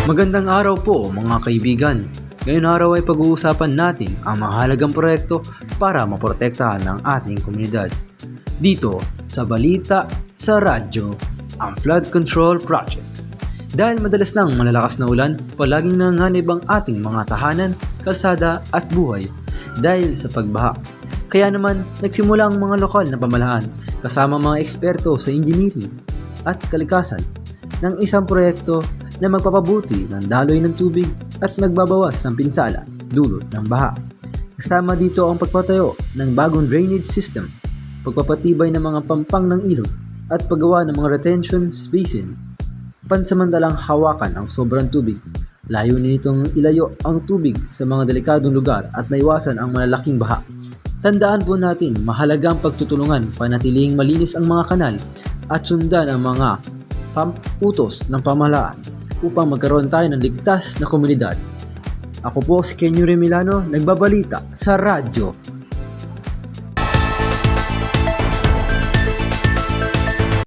Magandang araw po mga kaibigan. Ngayong araw ay pag-uusapan natin ang mahalagang proyekto para maprotektahan ang ating komunidad. Dito sa Balita sa Radyo, ang Flood Control Project. Dahil madalas nang malalakas na ulan, palaging nanganganib ang ating mga tahanan, kalsada at buhay dahil sa pagbaha. Kaya naman nagsimula ang mga lokal na pamahalaan kasama mga eksperto sa engineering at kalikasan ng isang proyekto na magpapabuti ng daloy ng tubig at magbabawas ng pinsala dulot ng baha. Kasama dito ang pagpatayo ng bagong drainage system, pagpapatibay ng mga pampang ng ilog at paggawa ng mga retention basin. Pansamantalang hawakan ang sobrang tubig. Layunin nitong ilayo ang tubig sa mga delikadong lugar at maiwasan ang malalaking baha. Tandaan po natin, mahalagang pagtutulungan, panatiling malinis ang mga kanal at sundan ang mga utos ng pamahalaan upang magkaroon tayo ng ligtas na komunidad. Ako po si Kenyo Remilano, nagbabalita sa radyo